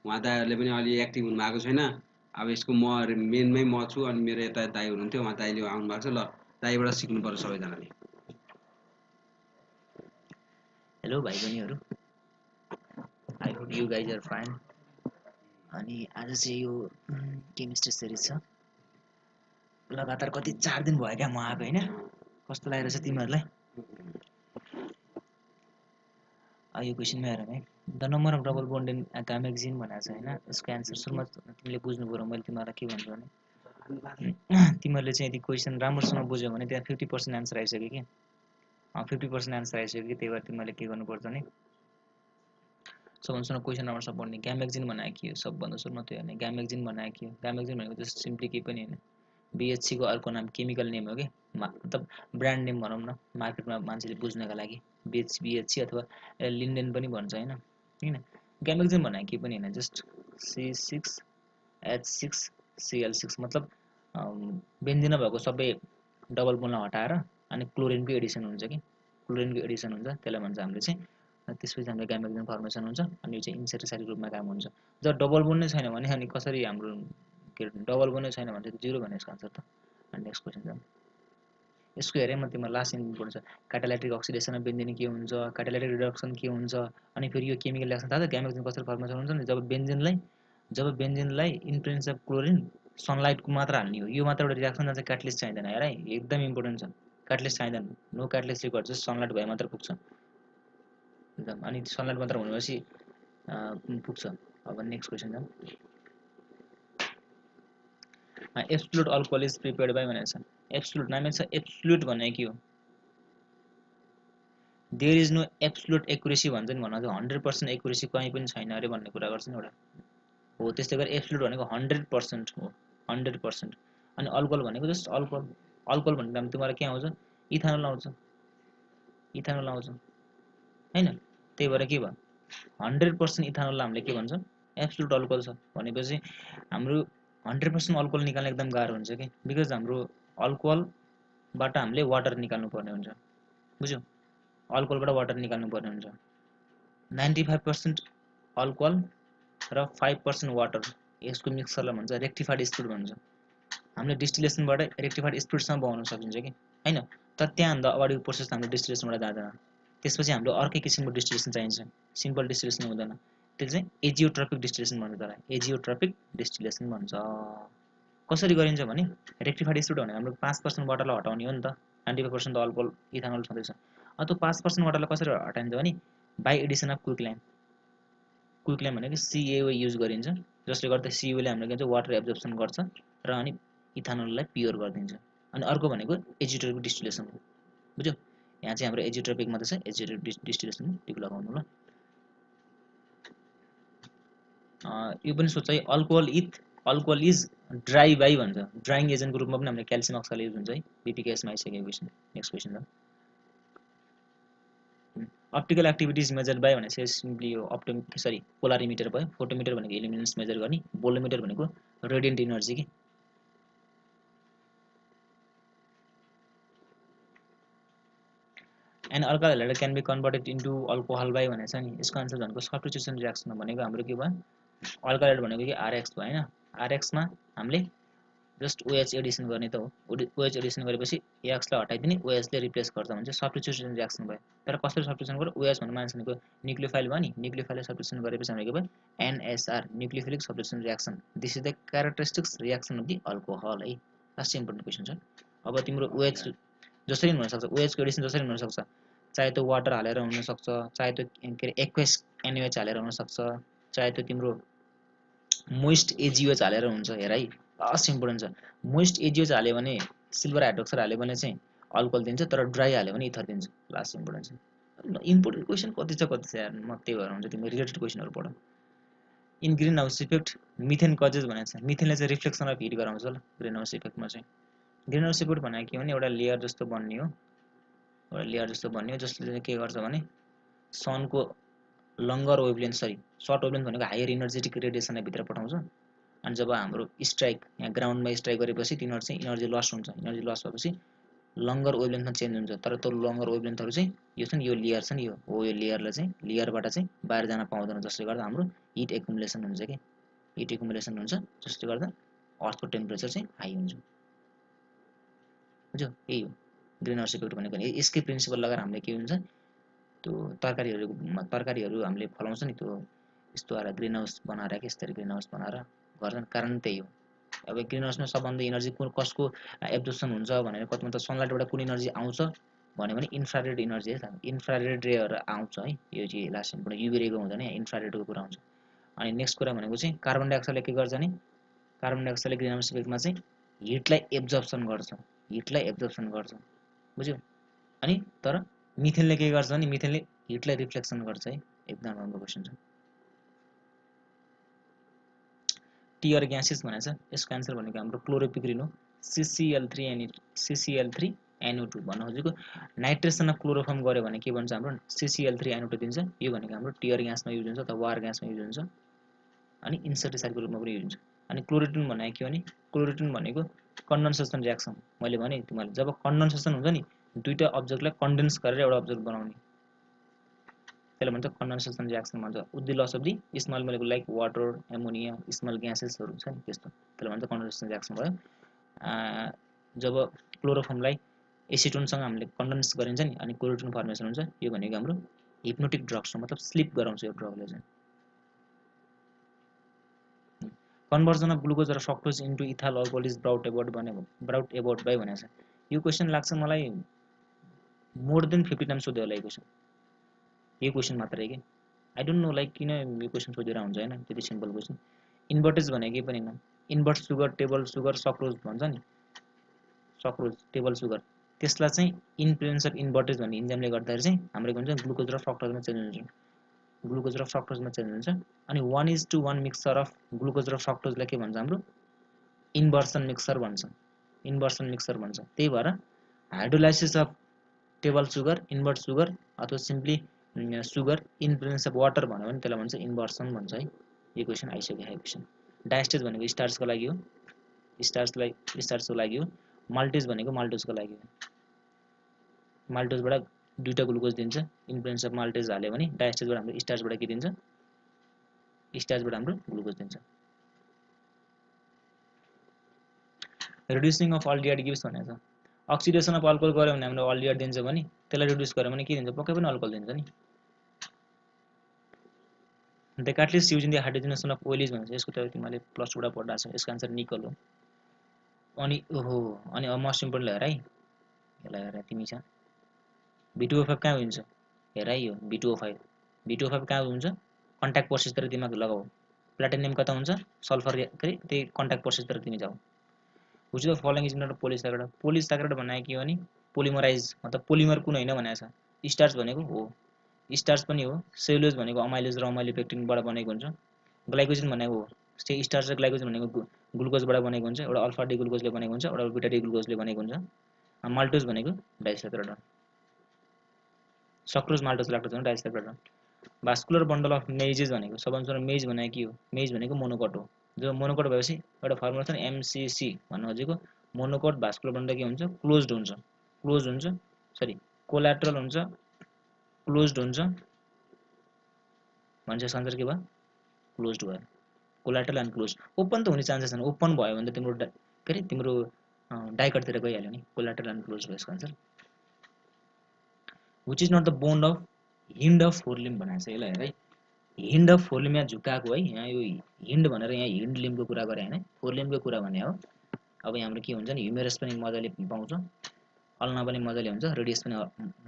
उहाँ दाइहरूले पनि अहिले एक्टिभ हुनुभएको छैन। अब यसको म मेनमै म छु अनि मेरो यता दाइ हुनुहुन्थ्यो, उहाँ दाइले आउनु भएको छ। ल दाइबाट सिक्नु पर्छ सबैजनाले। हेलो भाइ बहिनीहरू, I hope you guys are fine. अनि आज चाहिँ यो केमिस्ट्री सिरिज छ। लगातार कति 4 दिन भयो क्या म आएको होइन? कस्तो लागिरहेछ तिमीहरूलाई? यो क्वेसनमा हेर है, the number of double bond in gammexane भनेको छ होइन? यसको एन्सर सुरुमा तिमीले बुझ्नु पऱ्यो। मैले तिमीहरूलाई के भन्छु भने तिमीहरूले चाहिँ यदि क्वेसन राम्रोसँग बुझ्यो भने त्यहाँ 50% एन्सर आइसक्यो कि 50% एन्सर आइसक्यो कि। त्यही भएर तिमीहरूले के गर्नुपर्छ भने सबभन्दा क्वेसन राम्रोसँग पढ्ने। गामेक्जिन भनेको के हो? सबभन्दा सुरुमा त्यो हेर्ने गामेक्जिन भनेको के हो। गामेक्जिन भनेको जस्ट सिम्पली केही पनि होइन, BHC को अर्को नाम केमिकल नेम हो कि, मतलब ब्रान्ड नेम भनौँ न मार्केटमा मान्छेले बुझ्नका लागि। BHC अथवा लिन्डेन पनि भन्छ होइन? होइन, गामेक्जिन भनेको केही पनि होइन, जस्ट C6H6Cl6 मतलब बेन्जिनमा भएको सबै डबल बोन्डलाई हटाएर अनि क्लोरिनको एडिसन हुन्छ कि, क्लोरिनको एडिसन हुन्छ, त्यसलाई भन्छ हामीले चाहिँ। त्यसपछि हाम्रो गामेक्जिन फर्मेसन हुन्छ अनि यो चाहिँ इन्सेक्टिसाइडको रूपमा काम हुन्छ। जब डबल बोन्ड नै छैन भने अनि कसरी हाम्रो के डबल बोन्ड नै छैन भने चाहिँ 0 भन्ने यसको आन्सर त। अनि नेक्स्ट क्वेसन जाउँ। यसको हेरेँ म तिमीलाई लास्ट इम्पोर्टेन्ट छ। क्याटालाइटिक अक्सिडेसनमा बेन्जिन के हुन्छ, क्याटालाइटिक रिडक्सन के हुन्छ, अनि फेरि यो केमिकल रिएक्सन थाहा छ गामेक्जिन कसरी फर्मेसन हुन्छ नि? जब बेन्जिनलाई इन प्रेजेन्स अफ क्लोरिन सनलाइटको मात्र हाल्ने हो, यो मात्र एउटा रिएक्सन जान्छ, क्याटलिस्ट चाहिँदैन हेर है, एकदम इम्पोर्टेन्ट छ। क्याटलिस्ट चाहिँदैन, no catalyst required, just sunlight भए मात्र पुग्छ। अनि सनलाइट मात्र भनेपछि पुग्छ। अब नेक्स्ट क्वेसन जाउँ। Absolute alcohol is prepared by भनेको छ। एब्सोल्युट नामै छ, एब्सोल्युट भनेको के हो? There is no absolute accuracy भन्छ नि, भन्नु चाहिँ 100% एक्युरेसी कहीँ पनि छैन अरे भन्ने कुरा गर्छ नि एउटा हो। त्यस्तै गरी एब्सोल्युट भनेको 100% हो, 100%। अनि अल्कोहल भनेको जस्ट अल्कोहल। अल्कोहल भन्ने नाम तिमीलाई के आउँछ? इथानोल आउँछ, इथानोल आउँछ होइन? त्यही भएर के भयो? 100% इथानोललाई हामीले के भन्छ? एब्सोल्युट अल्कोहल छ भनेपछि हाम्रो 100% अल्कोहल निकाल्न एकदम गाह्रो हुन्छ कि, बिकज हाम्रो अल्कोहलबाट हामीले वाटर निकाल्नु पर्ने हुन्छ, बुझ्यौ? अल्कोहलबाट वाटर निकाल्नु पर्ने हुन्छ। 95% अल्कोहल र 5% वाटर, यसको मिक्सरलाई भन्छ रेक्टिफाइड स्पिरिट भन्छ। हामीले डिस्टिलेसनबाट रेक्टिफाइड स्पिरिटसम्म बनाउन सकिन्छ कि होइन? तर त्यहाँभन्दा अगाडिको प्रोसेस हाम्रो डिस्टिलेसनबाट जाँदैन। त्यसपछि हाम्रो अर्कै किसिमको डिस्टिलेसन चाहिन्छ, सिम्पल डिस्टिलेसन हुँदैन। त्यो चाहिँ एजियोट्रोपिक डिस्टिलेसन भन्छ, त्यसलाई एजियोट्रोपिक डिस्टिलेसन भन्छ। कसरी गरिन्छ भने रेक्टिफाइड स्पिरिट भनेको हाम्रो 5% वाटरलाई हटाउने हो नि त, 95% अल्कोहल इथानोल छँदैछ। त्यो 5% वाटरलाई कसरी हटाइन्छ भने by Edison of quicklime. Quicklime भनेको CaO युज गरिन्छ, जसले गर्दा CaO ले हाम्रो के भन्छ वाटर एब्जर्प्सन गर्छ र अनि इथानोललाई प्योर गरिदिन्छ। अनि अर्को भनेको एजियोट्रोपिक डिस्टिलेसन हो, बुझ्यौ? यहाँ चाहिँ हाम्रो एजियोट्रोपिक मात्रै छ, एजियोट्रोपिक डिस्टिलेसन टिक लगाउनु ल। यो पनि सोध्छ है, अल्कोहल इज ड्राई बाई भन्छ, ड्राइङ एजेन्टको रूपमा पनि हामीले क्याल्सियम अक्साइड युज हुन्छ है। BPKSमा आइसक्यो क्वेसन। नेक्स्ट क्वेसन छ, अप्टिकल एक्टिभिटिज मेजर बाई भनेपछि सिम्पली यो पोलारिमिटर भयो। फोटोमिटर भनेको इल्युमिनेन्स मेजर गर्ने, बोलोमिटर भनेको रेडियन्ट इनर्जी कि। And alkyl hydride can be converted into alcohol by भनेको छ नि, यसको आन्सर भनेको सब्स्टिट्युसन रिएक्सन भनेको हाम्रो के भयो? अल्काइल हाइड्राइड भनेको कि RX भयो होइन? RX मा हामीले जस्ट OH एडिसन गर्ने त हो। OH एडिसन गरेपछि X लाई हटाइदिने, OH ले रिप्लेस गर्छ भने चाहिँ सब्स्टिट्युसन रिएक्सन भयो। तर कसरी सब्स्टिट्युसन गर्यो? OH भन्ने मान्छेको न्युक्लियोफाइल भयो नि, न्युक्लियोफाइलले सब्स्टिट्युसन गरेपछि हाम्रो के भयो? NSR, nucleophilic substitution reaction. This is the characteristics reaction of the alcohol है। लास्ट इम्पोर्टेन्ट क्वेसन छ। अब तिम्रो OH जसरी हुन सक्छ, OH को एडिसन जसरी हुन सक्छ, चाहे त्यो वाटर हालेर हुन सक्छ, चाहे त्यो के अरे एक्वेस NaOH हालेर हुन सक्छ, चाहे त्यो तिम्रो मोइस्ट AgOH हालेर हुन्छ। हेर है, लास्ट इम्पोर्टेन्ट छ मोइस्ट एजियोज हाल्यो भने सिल्भर हाइड्रोक्साइड हाल्यो भने चाहिँ अल्कोहल दिन्छ तर ड्राई हाल्यो भने इथर दिन्छ लास्ट इम्पोर्टेन्ट छ इम्पोर्टेन्ट क्वेसन कति छ यार म त्यही भएर हुन्छ तिमी रिलेटेड क्वेसनहरू पढ in green house effect methane causes भनेको छ मिथेनले चाहिँ रिफ्लेक्सन अफ हिट गराउँछ ल ग्रिन हाउस इफेक्टमा चाहिँ ग्रिन हाउस इफेक्ट भनेको के भने एउटा लेयर जस्तो बन्ने हो एउटा लेयर जस्तो बन्ने हो जसले चाहिँ के गर्छ भने सनको longer wavelength sorry short wavelength भनेको हायर इनर्जेटिक रेडिएसनलाई भित्र पठाउँछ अनि जब हाम्रो स्ट्राइक यहाँ ग्राउन्डमा स्ट्राइक गरेपछि तिनीहरू चाहिँ इनर्जी लस हुन्छ इनर्जी लस भएपछि लङ्गर वेभलेन्थमा चेन्ज हुन्छ तर त्यो लङ्गर वेभलेन्थहरू चाहिँ यो छ नि यो लेयर छ नि यो लेयरलाई चाहिँ लेयरबाट चाहिँ बाहिर जान पाउँदैन जसले गर्दा हाम्रो हिट एकुमुलेसन हुन्छ कि हिट एकुमुलेसन हुन्छ जसले गर्दा अर्थको टेम्परेचर चाहिँ हाई हुन्छ बुझ्यो यही हो ग्रिन हाउस इफेक्ट भनेको यसकै प्रिन्सिपल लगाएर हामीले के हुन्छ त्यो तरकारीहरू हामीले फलाउँछ नि त्यो यस्तो आएर ग्रिन हाउस बनाएर कि यस्तरी ग्रिन हाउस बनाएर गर्छन् कारण त्यही हो अब ग्रिन हाउसमा सबभन्दा इनर्जी कसको एब्जर्प्सन हुन्छ भनेर कतिमा त सनलाइटबाट कुन इनर्जी आउँछ भन्यो भने इन्फ्रारेड इनर्जी है त इन्फ्रारेड रेहरू आउँछ है यो चाहिँ लास्ट इम्पोर्टेन्ट युभी रेको हुँदैन इन्फ्रारेडको कुरा आउँछ अनि नेक्स्ट कुरा भनेको चाहिँ कार्बन डाइअक्साइडले के गर्छ नि कार्बन डाइअक्साइडले ग्रिन हाउस इफेक्टमा चाहिँ हिटलाई एब्जर्प्सन गर्छ बुझ्यो अनि तर मिथेनले के गर्छ नि मिथेनले हिटलाई रिफ्लेक्सन गर्छ है एकदम राम्रो क्वेसन छ टियर ग्यासेस भनेको छ यसको एन्सर भनेको हाम्रो क्लोरोपिक्रिन हो CCl3 NO2 भन्नु खोजेको नाइट्रेसन अफ क्लोरोफर्म गर्यो भने के भन्छ हाम्रो CCl3 NO2 दिन्छ यो भनेको हाम्रो टियर ग्यासमा युज हुन्छ अथवा वार ग्यासमा युज हुन्छ अनि इन्सेक्टिसाइडको रूपमा पनि युज हुन्छ अनि क्लोरिटिन भनेको के भने क्लोरिटिन भनेको कन्डेन्सेसन रियाक्सन मैले भने तिमीलाई जब कन्डेन्सेसन हुन्छ नि दुईटा अब्जेक्टलाई कन्डेन्स गरेर एउटा अब्जेक्ट बनाउने त्यसलाई भन्छ कन्डेन्सेसन रियाक्सन भन्छ उद्दि loss of the small molecule like water ammonia small ग्यासेसहरू छ नि त्यस्तो त्यसलाई भन्छ कन्डेन्सेसन रियाक्सन भयो जब क्लोरोफर्मलाई एसिटोनसँग हामीले कन्डेन्स गरिन्छ नि अनि क्लोरिटिन फर्मेसन हुन्छ यो भनेको हाम्रो हिप्नोटिक ड्रग्स हो मतलब स्लिप गराउँछ यो ड्रगले चाहिँ कन्भर्जन अफ ग्लुकोज र fructose into ethyl alcohol is brought about by भनेको छ यो क्वेसन लाग्छ मलाई मोर देन 50 टाइम्स सोध्यो होला यो क्वेसन मात्रै के आई डोन्ट नो लाइक किन यो क्वेसन सोधेर हुन्छ होइन त्यति सिम्पल क्वेसन इन्भर्टेज भनेको केही पनि होइन invert sugar table sugar sucrose भन्छ नि सक्रोज टेबल सुगर त्यसलाई चाहिँ इन प्रेजेन्स अफ इन्भर्टेज भन्ने इन्जामले गर्दाखेरि चाहिँ हाम्रो के हुन्छ ग्लुकोज र फ्रक्टोजमा चेन्ज हुन्छ ग्लुकोज र फ्रक्टोजमा चेन्ज हुन्छ अनि 1:1 मिक्सचर अफ ग्लुकोज र फ्रक्टोजलाई के भन्छ हाम्रो इन्भर्सन मिक्सर भन्छ त्यही भएर hydrolysis of table sugar invert sugar अथवा simply sugar in presence of water भन्यो भने त्यसलाई भन्छ इन्भर्सन भन्छ है यो क्वेसन आइसक्यो है क्वेसन डायस्टेज भनेको स्टार्चको लागि हो स्टार्चको लागि हो माल्टेज भनेको माल्टोजको लागि हो माल्टोजबाट दुईटा ग्लुकोज दिन्छ इन प्रेजेन्स अफ माल्टेज हाल्यो भने डायस्टेजबाट हाम्रो स्टार्चबाट के दिन्छ स्टार्चबाट हाम्रो ग्लुकोज दिन्छ रिड्युसिङ अफ अल्डिहाइड गिभ्स भनेको छ अक्सिडेसन अफ अल्कोहल गर्यो भने हाम्रो अल्डिहाइड दिन्छ भने त्यसलाई रिड्युस गर्यो भने के दिन्छ पक्कै पनि अल्कोहल दिन्छ नि the catalyst using the hydrogenation of oil is भन्छ यसको त तिमीले प्लस 2 बाट पढ्दा छ यसको आन्सर निकल हो अनि ओहो अनि मोस्ट इम्पोर्टेन्ट हेर है यसलाई हेर तिमी छ B2O5 कहाँ हुन्छ हेर है यो B2O5 कहाँ हुन्छ कन्ट्याक्ट प्रोसेसतिर दिमाग लगाऊ प्लाटिनियम कता हुन्छ सल्फर त्यही कन्ट्याक्ट प्रोसेसतिर तिमी जाऊ which of the following is not a polysaccharide भनेको के हो नि पोलिमराइज मतलब पोलिमर कुन हैन भनेको छ स्टार्च भनेको हो स्टार्च पनि हो सेलुलोज भनेको अमाइलेज र अमाइलोपेक्टिनबाट बनेको हुन्छ ग्लाइकोजन भनेको हो स्टार्च र ग्लाइकोजन भनेको ग्लुकोजबाट बनेको हुन्छ एउटा अल्फा डी ग्लुकोजले बनेको हुन्छ एउटा बीटा डी ग्लुकोजले बनेको हुन्छ माल्टोज भनेको डाइसैक्राइड सक्रोज माल्टोज ल्याक्टोज भनेको डाइसैक्राइड भास्कुलर बन्डल अफ मेजेज भनेको सबभन्दा मेज भनेको के हो मेज भनेको मोनोकोट हो जब मोनोकोट भएपछि एउटा फर्मुला छ नि MCC भन्नु खोजेको मोनोकोट भास्कुलर बन्डल के हुन्छ क्लोज हुन्छ सरी कोल्याटरल हुन्छ क्लोज्ड हुन्छ भन्छ आन्सर के भयो क्लोज्ड भयो कोल्याटरल एन्ड क्लोज ओपन त हुने चान्सेस छैन ओपन भयो भने त तिम्रो के अरे तिम्रो डाइकटतिर गइहाल्यो नि कोल्याटरल एन्ड क्लोज भयो यसको answer which is not the bone of hind of forelimb भनेको छ यसलाई हेर है हिन्ड अफ फोरलिम्ब यहाँ झुकाएको है यहाँ यो हिन्ड भनेर यहाँ हिन्ड लिम्बको कुरा गरे हैन फोरलिम्बको कुरा भने हो अब यहाँ हाम्रो के हुन्छ नि ह्युमेरस पनि मजाले पाउँछ अल्ना पनि मजाले हुन्छ रेडियस पनि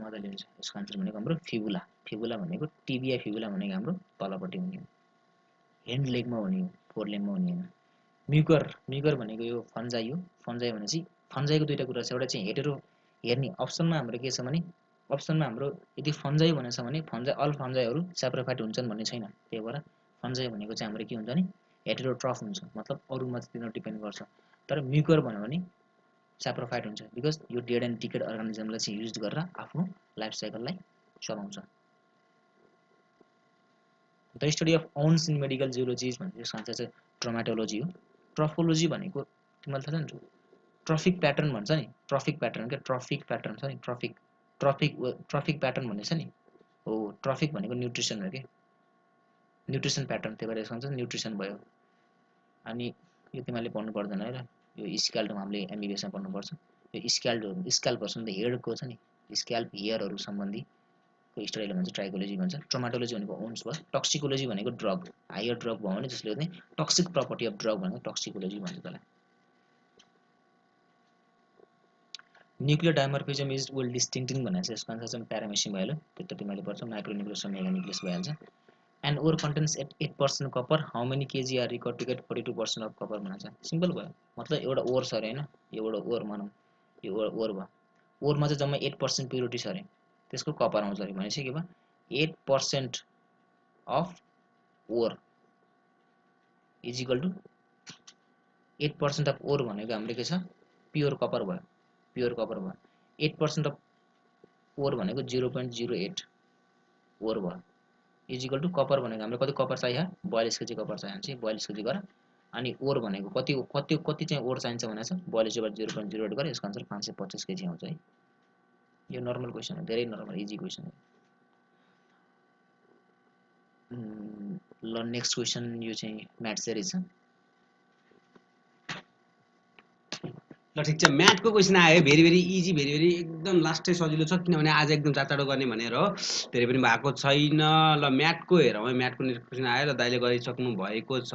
मजाले हुन्छ यसको आन्सर भनेको हाम्रो फिबुला भनेको टिबिया फिबुला भनेको हाम्रो तलपट्टि हुने हो हिन्ड लेगमा हुने हो फोरलिम्बमा हुने हैन म्युकर भनेको यो फन्जाई हो। फन्जाई भनेपछि फन्जाईको दुईटा कुरा छ, एउटा चाहिँ हेटेरो हेर्ने अप्सनमा हाम्रो के छ भने अप्सनमा हाम्रो यदि फन्जाई भनेछ भने अल फन्जाईहरू स्याप्रोफाइट हुन्छन् भन्ने छैन। त्यही भएर फन्जाई भनेको चाहिँ हाम्रो के हुन्छ नि हेटेरोट्रफ हुन्छ, मतलब अरूमा चाहिँ तिनीहरू डिपेन्ड गर्छ। तर म्युकर भन्यो भने स्याप्रोफाइट हुन्छ, बिकज यो डेड एन्ड डिकेड अर्गानिजमलाई चाहिँ युज गरेर आफ्नो लाइफ साइकललाई चलाउँछ। The study of ones in medical geologies भनेको साँच्चै चाहिँ ट्रोमाटोलोजी हो। ट्रफोलोजी भनेको तिमीलाई थाहा छ नि ट्रफिक प्याटर्न भन्छ नि, ट्रफिक प्याटर्न क्या, ट्रफिक प्याटर्न छ नि, ट्रफिक प्याटर्न भन्ने छ नि हो। ट्रफिक भनेको न्युट्रिसन हो क्या, न्युट्रिसन प्याटर्न, त्यही भएर यसको चाहिँ न्युट्रिसन भयो। अनि यो तिमीहरूले पढ्नु पर्दैन है र, यो स्क्याल्ड हामीले एमबिबिएसमा पढ्नुपर्छ। यो स्क्याल्प पर्छ नि त, हेडको छ नि स्क्याल्प हेयरहरू सम्बन्धीको स्टडीलाई भन्छ ट्राइकोलोजी भन्छ। ट्रोमाटोलोजी भनेको ओन्स भयो। टक्सिकोलोजी भनेको ड्रग, हायर ड्रग भयो भने जसले चाहिँ टक्सिक प्रपर्टी अफ ड्रग भनेको टक्सिकोलोजी भन्छ त्यसलाई। न्युक्लियर डाइमर्फिजम इज वेल डिस्टिङ्क्टिङ भनेर चाहिँ यसको आन्सर चाहिँ प्यारामेसिन भइहाल्यो, त्यो त तिमीले पर्छ। माइक्रोन्युक्लियस र मेगान्युक्लियस भइहाल्छ। And ore contains 8% copper, how many KG are required to get 42% of copper भनेर छ। सिम्पल भयो, मतलब एउटा ओर छ अरे होइन, एउटा ओर भनौँ, यो ओर भयो, ओरमा चाहिँ जम्मा 8% प्युरिटी छ अरे, त्यसको कपर आउँछ अरे भनेपछि के भयो 8% of ore is equal to 8% of ore भनेको हाम्रो के छ प्योर कपर भयो, प्योर कपर भयो। 8% अफ ओर भनेको 0.08 ओर भयो इज इक्वल टु कपर भनेको हाम्रो कति कपर चाहियो 42 केजी कपर चाहियो भने चाहिँ 42 केजी गर। अनि ओर भनेको कति चाहिँ ओर चाहिन्छ भनेको छ 42/0.08 गरे, यसको आन्सर 525 केजी आउँछ है। यो नर्मल क्वेसन हो, धेरै नर्मल इजी क्वेसन हो। ल नेक्स्ट क्वेसन, यो चाहिँ म्याथ सिरिज छ। ल ठिक छ, म्याथको क्वेसन आयो, very very easy, very very एकदम लास्टै सजिलो छ, किनभने आज एकदम चाँडो गर्ने भनेर हो, धेरै पनि भएको छैन। ल म्याथको हेरौँ है, म्याथको क्वेसन आयो र दाइले गरिसक्नु भएको छ।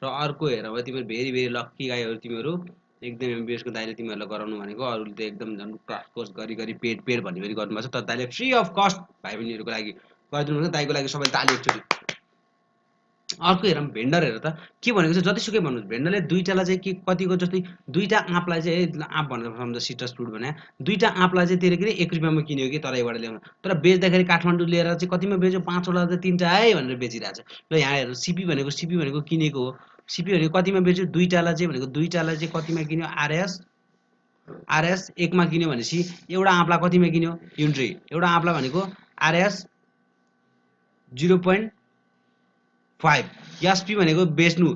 र अर्को हेरौँ है, तिमीहरू भेरी भेरी लक्की गाईहरू, तिमीहरू एकदम एमबिएसको दाइले तिमीहरूलाई गराउनु भनेको, अरूले त एकदम झन् क्लास कोर्स गरी पेड भन्ने गर्नुभएको छ, तर दाइले फ्री अफ कस्ट भाइ बहिनीहरूको लागि गरिदिनु भएको, दाइको लागि सबैले ताली एकचोटि। अर्को हेरौँ भेन्डर हेर त के भनेको छ, जतिसुकै भन्नुहोस् भेन्डरले दुईटालाई चाहिँ के कतिको, जस्तै दुईटा आँपलाई चाहिँ आँप भनेर सम्झ सिट्रस फ्रुट भने दुईटा आँपलाई चाहिँ तेरो के अरे 1 रुपियाँमा किन्यो कि तरैबाट ल्याउनु, तर बेच्दाखेरि काठमाडौँ लिएर चाहिँ कतिमा बेच्यो 5 वटा चाहिँ 3टा है भनेर बेचिरहेको छ। ल यहाँ हेर्नु सिपी भनेको किनेको हो, सिपी भनेको कतिमा बेच्यो दुईटालाई चाहिँ कतिमा किन्यो आरएस 1 मा किन्यो भनेपछि एउटा आँपलाई कतिमा किन्यो युनिट्री, एउटा आँपलाई भनेको आरएस 0.5, एसपी भनेको बेच्नु,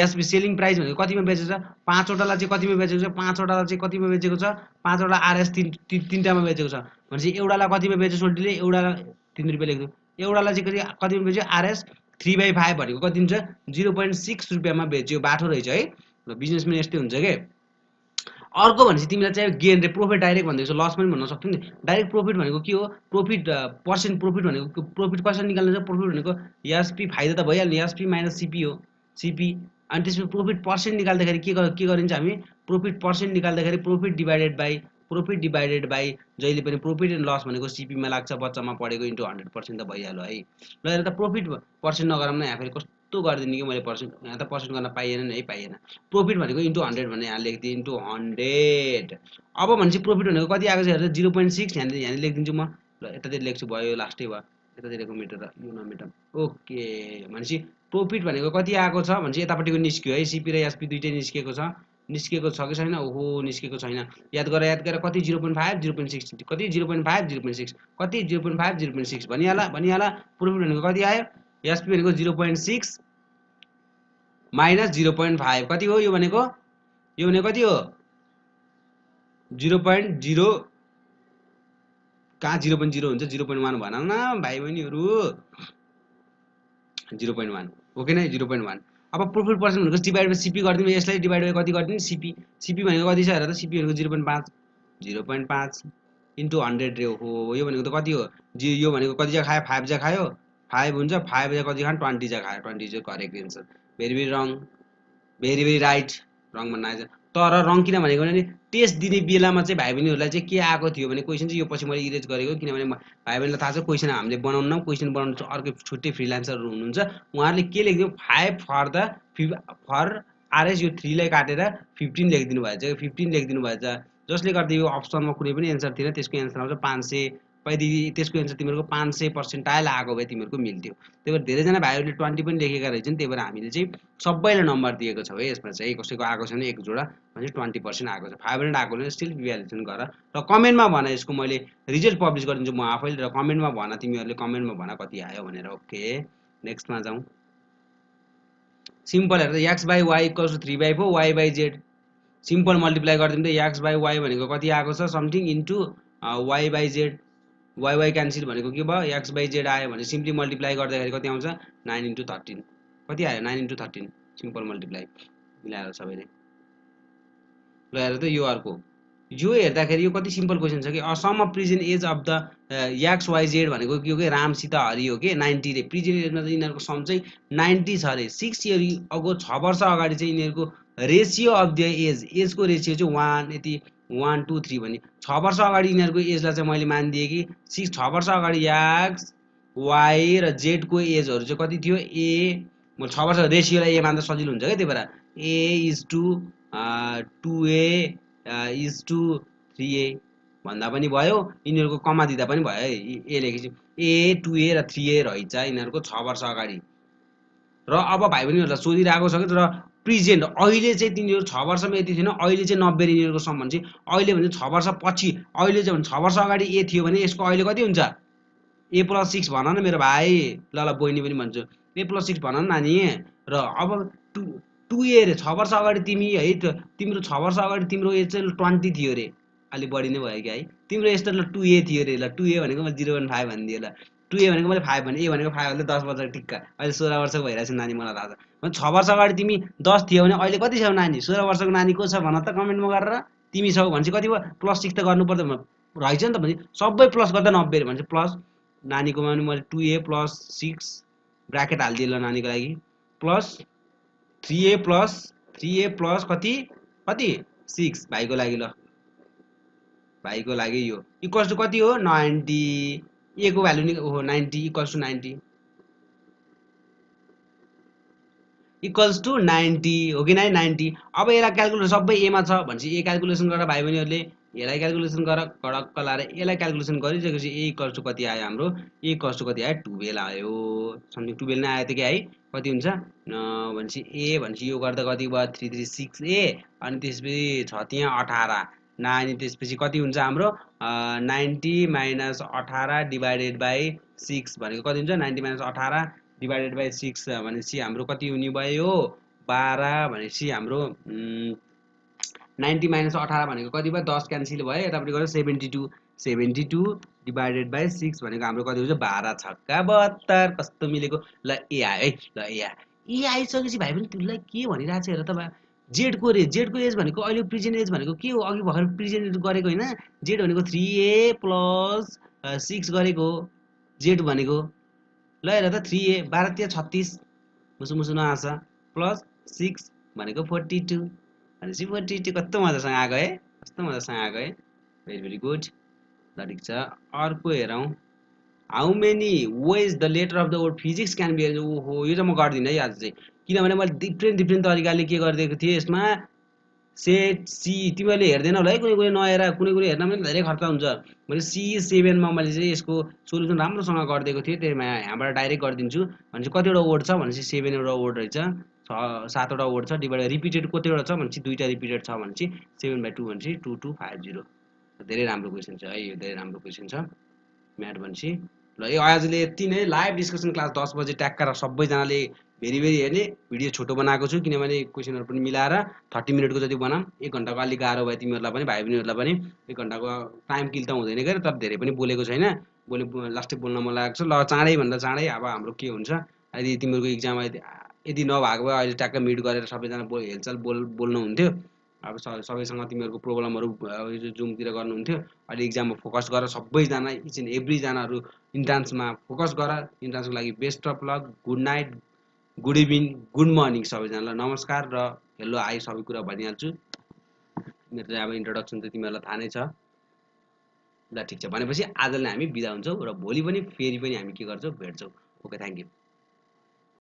एसपी सेलिङ प्राइस भनेको कतिमा बेचेको छ 5 वटालाई चाहिँ कतिमा बेचेको छ 5 वटालाई चाहिँ कतिमा बेचेको छ 5 वटा आरएस 3टामा बेचेको छ भनेपछि एउटालाई कतिमा बेच्यो सोल्टीले, एउटालाई 3 रुपियाँ लेख्नु, एउटालाई चाहिँ कतिमा बेच्यो आरएस 3/5 भनेको कति हुन्छ 0.6 रुपियाँमा बेच्यो, बाठो रहेछ है। ल बिजनेसमा यस्तै हुन्छ के। अर्को भनेपछि तिमीलाई चाहिँ गेन रे प्रफिट डाइरेक्ट भन्दैछ, लस पनि भन्न सक्थ्यौ नि। डाइरेक्ट प्रफिट भनेको के हो, प्रफिट पर्सेन्ट प्रफिट भनेको प्रफिट कसरी निकाल्नु छ, प्रफिट भनेको एसपी फाइदा त भइहाल्ने, एसपी माइनस सिपी हो सिपी। अनि त्यसपछि प्रफिट पर्सेन्ट निकाल्दाखेरि के गरिन्छ हामी, प्रफिट पर्सेन्ट निकाल्दाखेरि प्रफिट डिभाइडेड बाई जहिले पनि प्रफिट एन्ड लस भनेको सिपीमा लाग्छ, बच्चामा पढेको इन्टु 100% त भइहाल्यो है। ल हेर त प्रफिट पर्सेन्ट नगरौँ न, यहाँ फेरि कस्तो गरिदिने कि मैले पर्सेन्ट, यहाँ त पर्सेन्ट गर्न पाइएन नि है, पाइएन। प्रफिट भनेको इन्टु 100 भने यहाँ लेखिदिएँ इन्टु 100। अब भनेपछि प्रफिट भनेको कति आएको छ हेर्दा 0.6 यहाँ लेखिदिन्छु म। ल यतातिर लेख्छु, भयो लास्टै भयो, यतातिरको मेटर यो नमेटम ओके। भनेपछि प्रफिट भनेको कति आएको छ भनेपछि यतापट्टिको निस्क्यो है, सिपी र एसपी दुइटै निस्केको छ कि छैन, ओहो निस्केको छैन, याद गरेर कति 0.5 0.6 कति 0.5 0.6 कति 0.5 0.6 भनिहाल। प्रफिट भनेको कति आयो, एसपी भनेको 0.6 माइनस 0.5 कति हो, यो भनेको कति हो 0.0, कहाँ 0.0 हुन्छ 0.1 भन न भाइ बहिनीहरू, 0.1 ओके नै 0.1। अब प्रफिट पर्सेन्ट भनेको डिभाइड बाइ सिपी गरिदिनु, यसलाई डिभाइड बाइ कति गरिदिनु सिपी भनेको कति छ हेर त, सिपी भनेको 0.5 इन्टु 100 रे हो, यो भनेको त कति हो यो भनेको कति जा खायो 5 जा खायो, 5 हुन्छ 5 जा कति खायो 20 जा खायो, 20 is correct answer. Very very wrong, very very right, wrong भन्न आएछ। तर रङ किन भनेको भने टेस्ट दिने बेलामा चाहिँ भाइ बहिनीहरूलाई चाहिँ के आएको थियो भने क्वेसन चाहिँ यो पछि मैले इरेज गरेको, किनभने भाइ बहिनीलाई थाहा छ क्वेसन हामीले बनाउन चाहिँ अर्कै छुट्टै फ्रिलान्सरहरू हुनुहुन्छ, उहाँहरूले के लेखिदियो 5 फर आरएस यो 3 लाई काटेर 15 लेखिदिनु भएछ 15 लेखिदिनु भएछ जसले गर्दा यो अप्सनमा कुनै पनि एन्सर थिएन त्यसको एन्सर आउँछ 500 यदि त्यसको एन्सर तिमीहरूको 500 पर्सेन्टाइल आएको भए तिमीहरूको मिल्थ्यो त्यही भएर धेरैजना भाइहरूले 20 पनि लेखेका रहेछन् त्यही भएर हामीले चाहिँ सबैलाई नम्बर दिएको छौँ है यसमा चाहिँ कसैको आएको छैन एक जोडा भने 20% आएको छ 500 आएकोले स्टिल इभ्यालुएसन गर र कमेन्टमा भन यसको मैले रिजल्ट पब्लिस गरिदिन्छु म आफैले र कमेन्टमा भन तिमीहरूले कमेन्टमा भन कति आयो भनेर ओके नेक्स्टमा जाउँ सिम्पल हेर्दा x by y equals to 3/4 y by z simple multiply गरिदिउँ त x बाई y भनेको कति आएको छ something into y by z y cancel भनेको के भयो x बाई z आयो भने सिम्पली मल्टिप्लाई गर्दाखेरि कति आउँछ 9 इन्टु 13 कति आयो 9 इन्टु 13 सिम्पल मल्टिप्लाई मिलाएर सबैले ल हेर त यो अर्को यो हेर्दाखेरि यो कति सिम्पल क्वेसन छ कि sum of present age of the X Y Z भनेको के हो कि रामसित हरि हो कि 90 रे प्रेजेन्ट एजमा चाहिँ यिनीहरूको सम चाहिँ 90 छ अरे 6 इयर अगो 6 वर्ष अगाडि चाहिँ यिनीहरूको रेसियो अफ द एजको रेसियो चाहिँ 1 यति 1 2 3 भने 6 वर्ष अगाडि यिनीहरूको एजलाई चाहिँ मैले मानिदिएँ कि 6 वर्ष अगाडि एक्स वाइ र जेडको एजहरू चाहिँ कति थियो ए म 6 वर्ष रेसियोलाई ए मान्दा सजिलो हुन्छ क्या त्यही भएर a is to 2a is to 3a भन्दा पनि भयो यिनीहरूको कमा दिँदा पनि भयो है ए लेखेपछि ए 2a र 3a रहेछ यिनीहरूको 6 वर्ष अगाडि र अब भाइ बहिनीहरूलाई सोधिरहेको छ कि तर प्रेजेन्ट अहिले चाहिँ तिनीहरू 6 वर्षमा यति थिएन अहिले चाहिँ 90 यिनीहरूको सम भन्छ अहिले भने 6 वर्ष पछि अहिले चाहिँ 6 वर्ष अगाडि ए थियो भने यसको अहिले कति हुन्छ ए प्लस 6 भन न मेरो भाइ ल बहिनी पनि भन्छु ए प्लस 6 भन न नानी र अब 2a रे 6 वर्ष अगाडि तिमी है तिम्रो 6 वर्ष अगाडि तिम्रो एज चाहिँ 20 थियो रे अलि बढी नै भयो कि है तिम्रो यस्तो ल 2a थियो रे ल 2a भनेको म 0.5 भनिदिएँ ल 2a भनेको मैले 5 भने ए भनेको 5 अहिले 10 वर्ष टिक्का अहिले 16 वर्षको भइरहेछ नानी मलाई थाहा छ 6 वर्ष अगाडि तिमी 10 थियो भने अहिले कति छौ नानी 16 वर्षको नानी को छ भन त कमेन्टमा गरेर तिमी छौ भन्छ कति भयो प्लस 6 त गर्नु पर्दैन रहेछ नि त भन्छ सबै प्लस गर्दा 90 भन्छ प्लस नानीकोमा पनि मैले 2a प्लस 6 ब्राकेट हालिदिएँ ल नानीको लागि प्लस 3a प्लस कति कति 6 भाइको लागि ल भाइको लागि यो इक्वल्स टु कति हो 90 ए को भ्यालु नि ओहो 90 इक्वल्स टु 90 इक्वल्स टु 90 हो कि 90 अब यसलाई क्याल्कुलेसन सबै ए मा छ भनेपछि ए क्याल्कुलेसन गर भाइ बहिनीहरूले यसलाई क्याल्कुलेसन गर कडक्क लाएर यसलाई क्याल्कुलेसन गरिसकेपछि ए इक्वल्स टु कति आयो हाम्रो ए इक्वल्स टु कति आयो 12 आयो समथिङ 12 नै आयो त के है कति हुन्छ भनेपछि ए भनेपछि यो गर्दा कति भयो 336a अनि त्यसपछि छ त्यहाँ 18 अनि त्यसपछि कति हुन्छ हाम्रो 90 माइनस 18 डिभाइडेड बाई 6 भनेको कति हुन्छ 90 माइनस 18 डिभाइडेड बाई 6 भनेपछि हाम्रो कति हुने भयो 12 भनेपछि हाम्रो 90 माइनस 18 भनेको कति भयो 10 क्यान्सल भयो यतापट्टि गर्दा 72 डिभाइडेड बाई 6 भनेको हाम्रो कति हुन्छ 12 छक्का 72 कस्तो मिलेको ल ए आयो है ल ए आइसकेपछि भाइ पनि तिमीलाई के भनिरहेको छ हेर त जेडको एज भनेको अहिले प्रेजेन्ट एज भनेको के हो अघि भर्खर प्रेजेन्ट एज गरेको होइन जेड भनेको 3a प्लस 6 गरेको जेड भनेको ल हेर त 3a 12 3 36 मुसु मुसु नआछ प्लस 6 भनेको 42 भनेपछि 42 कस्तो मजासँग आएको है कस्तो मजासँग आएको है भेरी गुड ल ठिक छ अर्को हेरौँ how many ways the letter of the word physics can be ओहो यो चाहिँ म गर्दिनँ है आज चाहिँ किनभने मैले डिफ्रेन्ट तरिकाले के गरिदिएको थिएँ यसमा सेट सी तिमीहरूले हेर्दैन होला है कुनै नहेर कुनै हेर्न पनि धेरै खर्च हुन्छ मैले C7 मा मैले चाहिँ यसको सोल्युसन राम्रोसँग गरिदिएको थिएँ त्यसमा यहाँबाट डाइरेक्ट गरिदिन्छु भनेपछि कतिवटा वर्ड छ भनेपछि 7 वटा वर्ड रहेछ 7 वटा वर्ड छ डिभाइड रिपिटेड कतिवटा छ भनेपछि 2टा रिपिटेड छ भनेपछि 7/2 भनेपछि 2250 धेरै राम्रो क्वेसन छ है यो धेरै राम्रो क्वेसन छ म्याथ भनेपछि ल यो आजले यति नै लाइभ डिस्कसन क्लास 10 बजे ट्याक्का र सबैजनाले भेरी हेर्ने भिडियो छोटो बनाएको छु किनभने क्वेसनहरू पनि मिलाएर 30 मिनटको जति बनाऊँ 1 घण्टाको अलिक गाह्रो भयो तिमीहरूलाई पनि भाइ बहिनीहरूलाई पनि 1 घण्टाको टाइम किल त हुँदैन के तर धेरै पनि बोलेको छैन लास्टै बोल्न मन लागेको छ ल चाँडै भन्दा चाँडै अब हाम्रो के हुन्छ यदि तिमीहरूको इक्जाम यदि नभएको भए अहिले ट्याक्क मिट गरेर सबैजना हेलचाल बोल्नु हुन्थ्यो अब सबैसँग तिमीहरूको प्रोग्रामहरू जुमतिर गर्नुहुन्थ्यो अहिले इक्जाममा फोकस गर सबैजना इच एन्ड एभ्रीजनाहरू इन्ट्रान्समा फोकस गर इन्ट्रान्सको लागि best of lock good night good evening good morning सबैजनालाई नमस्कार र हेलो हाई सबै कुरा भनिहाल्छु मेरो चाहिँ अब इन्ट्रोडक्सन चाहिँ तिमीहरूलाई थाहा नै छ ल ठिक छ भनेपछि आजलाई हामी बिदा हुन्छौँ र भोलि पनि फेरि पनि हामी के गर्छौँ भेट्छौँ ओके थ्याङ्क यू